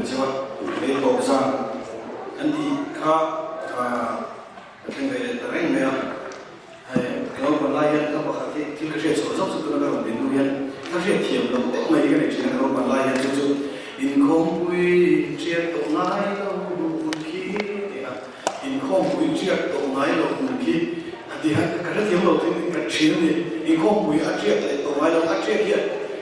cewa mai bauza an di ka kan ga da ran mai ga ba la ya ka ba ka ke ka she so so su na ga bin duniya ka she tiam lo ko mai ga ne shi na ba la ya ju in không quy chia tổ nai lo ki in không quy chia tổ nai lo ki thì hắn cái rất nhiều đầu tiên cái chuyện này in không quy ăn chia tại tổ nai lo ăn chia kia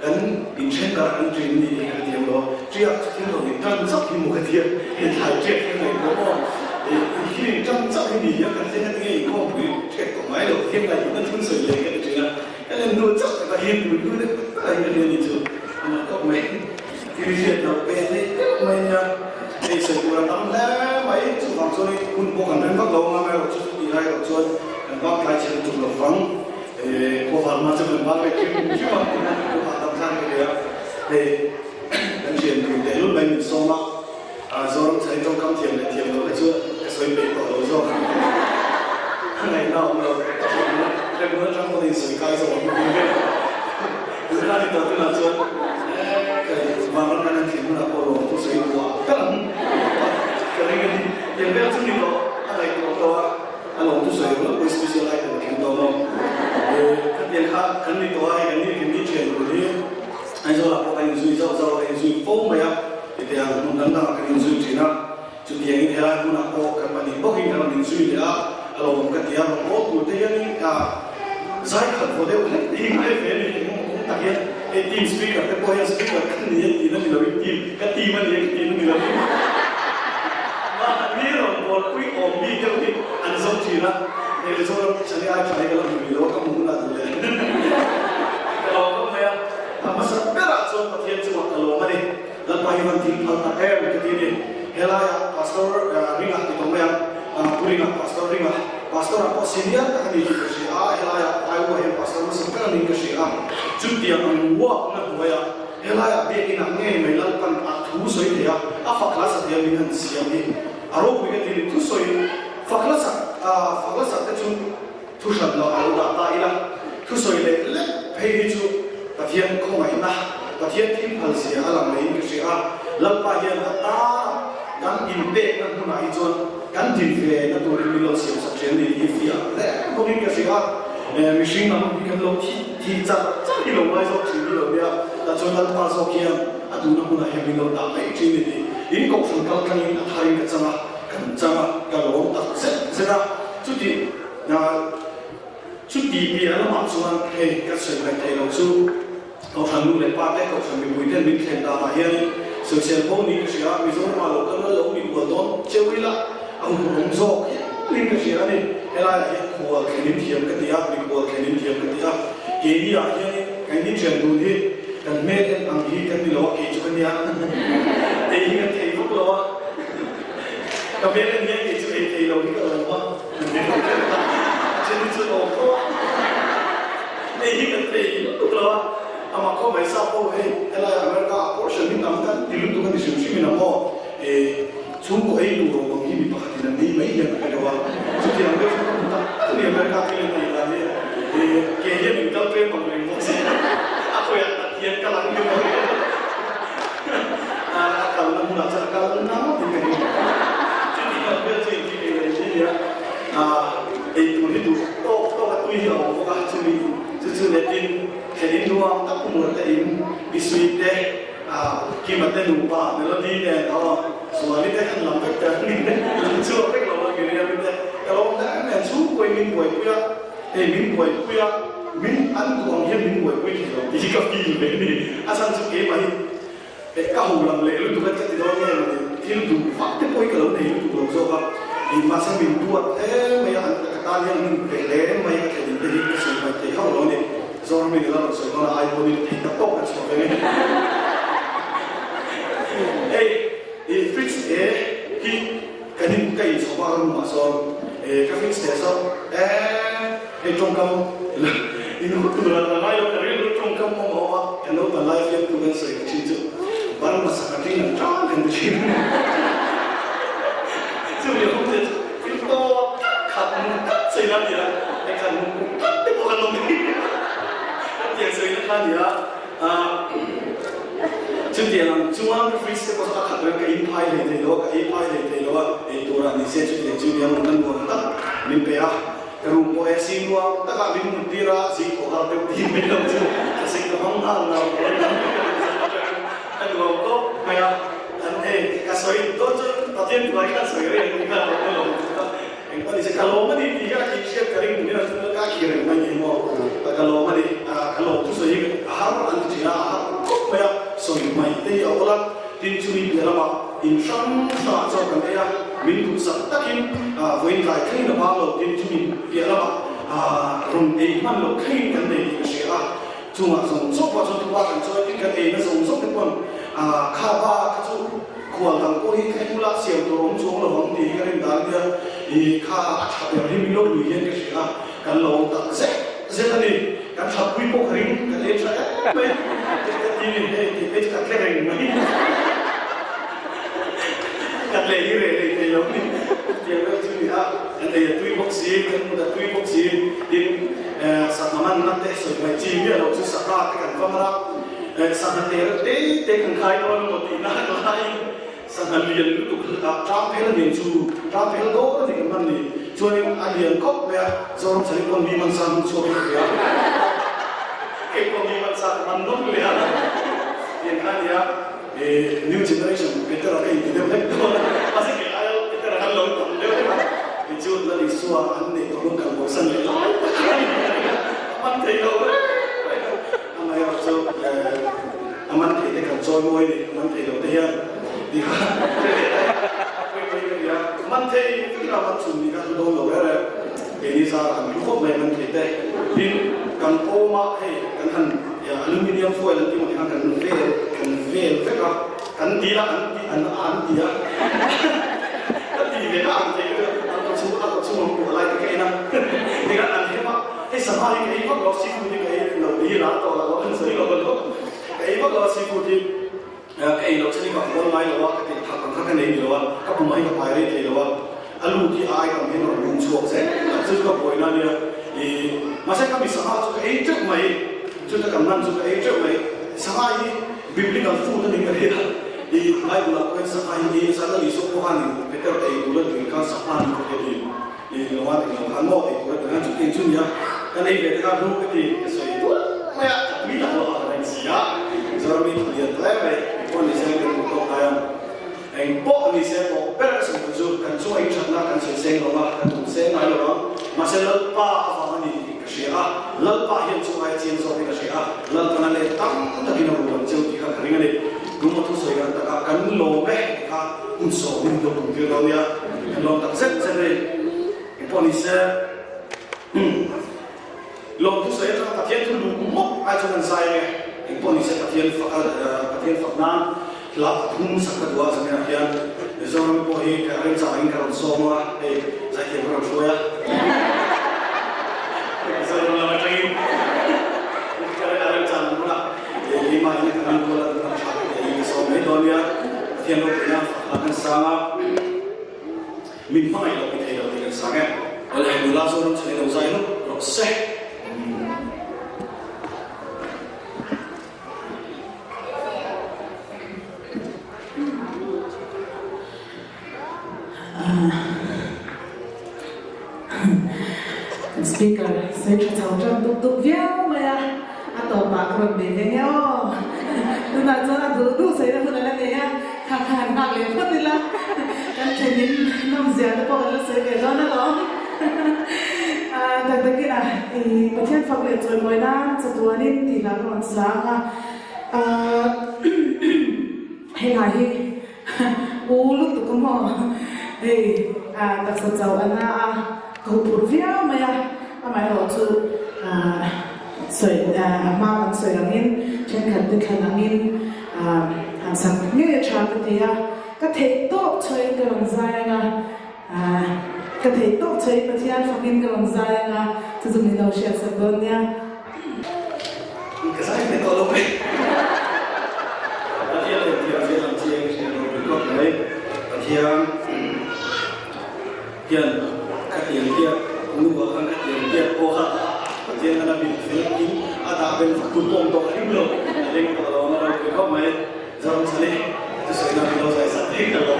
ấn in trên cả ăn chuyện này cái nhiều đó chia cái đầu tiên trong sắp thì một cái tiền hiện tại chia cái này có không khi trong sắp thì gì cái thế này in không quy chia tổ nai lo thêm là những cái thứ sự này cái chuyện cái nên nuôi chắc cái hiện nuôi nuôi đấy cái này là gì chứ mà có mấy cái chuyện nào về đấy mình thì sự của nó là mấy chủ phòng rồiคุณพวกกันนั้นก็ลงมาแล้วชุดที่ได้ก็ชวนกันว่าใครจะจุดหลบฟังพวกเรามาจะเป็นบ้านไปคิดชื่อว่าคุณนั้นพวกเราทำทางกันเลยนั่นเช่นเดี๋ยวรุ่นใหม่มีโซมาโซนใช้ตรงคำเทียมเลยเทียมเราไปช่วยสวยเป็นต่อเราชอบข้างในเราเรื่องเมื่อทั้งหมดสวยกายสวยเป็นเรื่องคือถ้าที่ตัวที่เราชวนมาวันนั้นที่มันเราลงตัวสวยกว่าก็เลยยังไม่ต้องมีตัวอะไรตัวอารมณ์ตัวสวยเราไปสเปเชียลไลท์ตัวเองตัวเราขั้นยังข้าขั้นนี้ตัวไอ้ขั้นนี้เชนตัวนี้ไอ้เจ้าเราไปยุ่งเจ้าไปยุ่งโป้งไปอ่ะที่อย่างมันนั่งกันยุ่งจีน่ะจุดอย่างนี้ที่เราคุณอาโอกันมาดีพวกที่กันยุ่งจีน่ะอารมณ์กันที่เราโอ้ตัวที่อย่างนี้ใช้ขัดโฟเดลที่ไม่เฟ้นนี่ผมตักยันทีมสปีกเกอร์แต่พอยังสปีกเกอร์ขั้นนี้ทีนั่นนี่เราทีมกับทีมมันยังทีมนี่เรานี่เราบอกคุยออกมีเจ้าที่อันสมจีนะในเรื่องฉันได้ใช้กันแล้วมีโลกมุ่งหน้าตัวเลยเราก็ไม่ทำมาสักเมื่อไรส่วนประเทศจังหวัดตะลงมาดิแล้วไปวันที่พันตะเอวกันทีนี้เฮล่าพาสตอร์ริงอ่ะที่ตรงนี้ผู้ริงอ่ะพาสตอร์ริงอ่ะพาสตอร์อ่ะพอซีเนียร์กันนี่ก็ใช่เฮล่าไอ้วัวเห็นพาสตอร์มันสำคัญนี่ก็ใช่จุดเดียวมันวัวนั่นตัวเฮล่าเด็กนี่นักเงี้ยไม่ลับกันทุสวยเดียวฟักลาสเดียวมีหันเสียงนี่อารมณ์เป็นที่ทุสวยฟักลาสก็จุดทุชันเราเอาดาตาอีละทุสวยเล็กเพย์จุดประเทศเข้ามาอีกนะประเทศที่พันเสียอะไรไม่ก็ใช่ลับไปเห็นตาการอินเด็กนั่นคนไหนจนการดินเฟย์นั่นตัวที่มีเราเสียงสักเช่นนี้ที่ฟิอาและพวกนี้ก็ใช่มิชิงนั่นมีกันเราที่จัดที่เราไม่ชอบสิ่งที่เราเนี่ยแต่จนเราพาสกี้อะดูนั่นคนไหนมีเราด่าไม่จริงนี่อินก็คงกันกันอินไทยกันจังกันเราตัดเสร็จจุดที่ชุดดีปีแล้วมาส่วนเฮ้ก็เสร็จไปเราสู้เราทำนู่นเลยป้าแต่ก็ทำมีบุญเดินมีแข่งตามาเห็นโซเชียลพวกนี้ก็เสียมีส่วนมาเราก็เรามีบัวต้นเจ้าวิละเอาหัวลงโซ่ลิงก็เสียนี่เวลาเห็นหัวแข่งนิดเทียมกันดีอ่ะมีหัวแข่งนิดเทียมกันดีอ่ะเกี่ยอ่ะเห็นไอ้นี่เชิญดูนี่กันเมื่อกันอังกฤษกันนี่เราเกี่ยกันเนี่ยเอ้ยกันเที่ยวพวกเราก็เมื่อกันเนี่ยเกี่ยกันเที่ยวนี่ก็เราว่าเช่นที่เราก็เอ้ยกันเที่ยวพวกเราอามาเข้าไปทราบว่าเฮ้ยอะไรอเมริกาพอฉันนี่นำกันที่รู้ตัวกันที่สิ่งที่มีนำว่าช่วงก็ไอ้ดูเราบางทีมีปากที่นั่นนี่ไม่ยังกันว่าจุดที่เราไม่รู้ตั้งที่อเมริกาที่เล่นในร้านเนี่ยเกี่ยมีเจ้าเตรียมบางเรื่องบางสิ่งaku yang tak kian kalang ni boleh, kalau namun nak cakap kalau nama tinggal ni, jadi kalau dia jadi ni dia, itu, toh aku ini orang bukan curi netin, jadi dua tak pun netin, bisuit deh, kimatnya lupa, melodi deh, soalnya dia kan lambat kan, lucu apa kalau lagi dia benda, kalau dah kan suku min puya, min puya. Min ăn tuồng hiên min quậy quậy kiểu thì có gì về đi, san chụp kế mà để cao làm lễ lúc tụi mình thì đó nghe là thiên tụi phát cái quậy cái lớn này lúc tụiเรา做thì mà sang mình tua thế mấy anh ta liên mình về lễ mấy cái thì đi cái sự mà thì không nói này do mình là sự nó là ai muốn đi thì tập tốt là sao vậy đây thì fix thì cái này cái số ba mà sao cái fix để sao trong công ini betul lah, layu kerja itu cungkam mau apa? Kalau balai yang tu kan saya kecil, baru masakan ini jangan kan kecil. Jadi aku tu itu kat saya nak dia, kan kat bukan lagi. Yang saya nak dia, jadi yang cuma freeze ko sa akat ka impay le lo e tora ni se chu yang nan mo ta min pe a ru mo e sinwa ta ka min mutira si ko har de di me lo chu kasi ko hang hang na an lo ko maya an e ka soi to chu ta tien ba ka soi re ni ka lo en pa ni se kalo ma ni ka ki she ka ring ni na chu ka ki re ma ni mo kalo ma ni kalo tu so yi har an ti na ko maya so mai te awla tin chumi belama in sham sa cho kan ya min tu sa takin voin kai khin na ba lo tin chumi belama rum e man lo khin kan nei ka she a chuma song so pa so tu ba kan so tin kan e na song so kan kha ba ka chu khwal dang ko hi kai pula siam to rom chong lo hong ti ka rin dang dia e kha a tha ya ri mi lo lu yen ka she a kan lo ta se ta ni kan tha pui po kharing kan le tra me ini kita kering lagi, kat lagi re lo ni, dia tu ni anda ya tui boxi, kan muda tui boxi, din samaman nanti so mai chi dia lo tu sakra kan kamera, sana te kan kai orang lo tina lain, sana lian tu travel ni chu, travel do ni kan man ni, cuman alian kok ya, seorang cari pun di mana sana cuci ya. Ekonomi masa mandor lihat, yang kan ya new generation kita rakyat itu betul, masih kita kita rakyat lalu betul, itu dari suara ane orang kan bosan lelai, aman tidak, aman ya so, aman tidak kan joy boy ni, aman tidak dia, dia, aman tidak kita aman cumi kan dong loh ya. Ini sahaja kami memang kita bin kan koma kan kan ya aluminium foil nanti mungkin kan veil kan dia dia tapi dia aku cuma mulai kena dengan aneh mak sama ini kalau sifu di kayak lebih lah atau sering kalau kayak kalau sifu di kayak lo sini kalau main lo kita kan ini lo kalau main ke payah itu lo alu di air kami nak muncul saya, jadi kalau boleh nanya, masa kami sama juga ejek mai, juga kaman juga ejek mai, sama ini biblical food ni kerja, mai bulan kau sama ini sana di sokohan, betul tak bulan dengan sama ni kerja, luar dengan kamu itu dengan cuci cuci kan ini betul dulu kerja, so itu, mai bila lo orang siap, jadi ni dia terlebih, pun di sana untuk ayam. Anh bộ ni sẽ có biết là sự tự kan cho anh chắc là kan sẽ xem rồi kan cũng sẽ nói rồi mà sẽ lỡ pa vào ni cái gì lỡ pa hiện cho ai chiến rồi cái gì lỡ cái này tăng tất cả những cái chuyện thì các cái này đúng một thứ gì cả tất cả kan lô bé cả un số un đồ cũng chưa đâu nha lô tất rất rất đây cái bộ ni sẽ lô thứ gì đó các thiên thu cũng mất ai cho nên sai cái bộ ni sẽ các thiên phật nan lah pun sakit dua sebenarnya zaman boleh kalian saling kalau semua saya kira orang tua ya zaman lama lagi kalian jangan pula lima ini kalian pula tentang ini semua dunia yang punya akan sama mimpi yang kita hidup dengan sangat oleh mula seorang cerita saya itu proses speaker sẽ cho cháu trong tục tục véo mà tổ bà còn để thế nhau nhưng mà cho là đủ sẽ là hơn là thế nha khả năng lên phát đi là cái chuyện những năm giờ nó có là sẽ về đó nó đó tại cái này thìประเทศฝรั่งเศสrồi mới naจะตัวนี้thì là còn sáng hay là hi lúc tụi con họ thì đặc sản giàu anh cầu bút véo mà mai họ chú sợi mà sợi langin trên khăn từ khăn langin sản như vậy cha cái thể tốt chơi cái lòng dài cái thể tốt chơi bữa tiệc phát hiện cái lòng dài từ dùng để đầu share sản phẩm nha cái này tôi đâu biết bữa tiệc làm gì cái này có đấy bữa tiệc tiền các tiền kia cũng vừa hơn các tiền kia cô hả tiền là bị phế kín đã bên phải cùng to hiếm lượng nên có đó nó đâu có mấy giờ đi cả rồi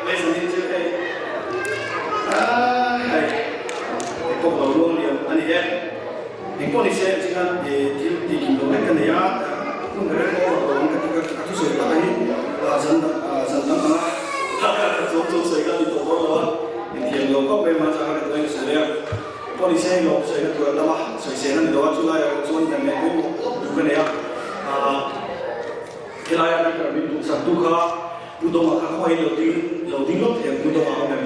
mấy giờ đi chơi đây đây công đầu luôn liền anh em những con đi xe chỉ cần để đi kiếm đồ cái này á không phải là có cái thứ sợi tay là dần dần chúng sợi cái đi tổ đó thì tiền đồ có về mà chẳng được cái sợi này con đi xe nó sợi cái tuổi đó mà sợi xe nó đi đó chú lại chú anh em mình cái này á cái này là mình tụ sản tụ khá tụ đông mà khá khoai đầu tiên lúc thì tụ đông mà không em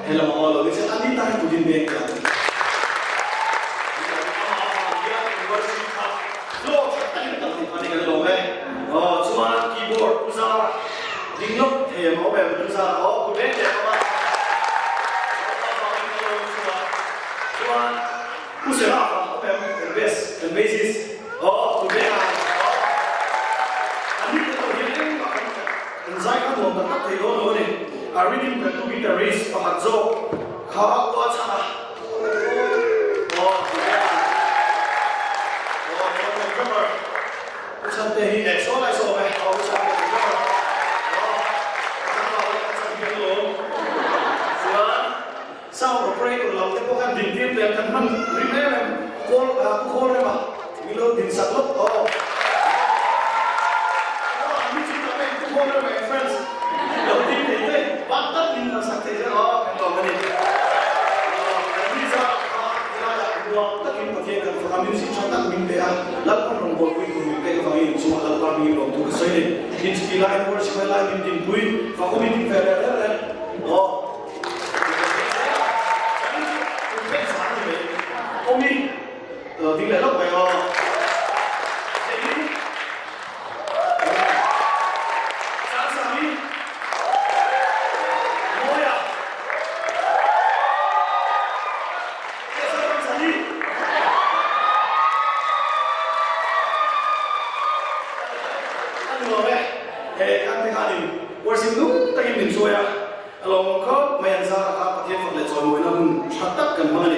hay là mà ở cái sẽ ăn đi tay tụ tiên bèn cả Cuma keyboard usaha dinglok thì máu bè usaha có cụ bé trẻ các bạn cuma usaha máu bè the basis cụ bé này anh biết cái đầu tiên anh giải các nguồn tận thì đó nữa này reading the two guitarists và hạt dâu khá quá chả Hãy subscribe cho kênh Ghiền Mì Gõ để không bỏ Along có men ra các phát hiện vật liệu rồi mỗi năm phát tất cần mơ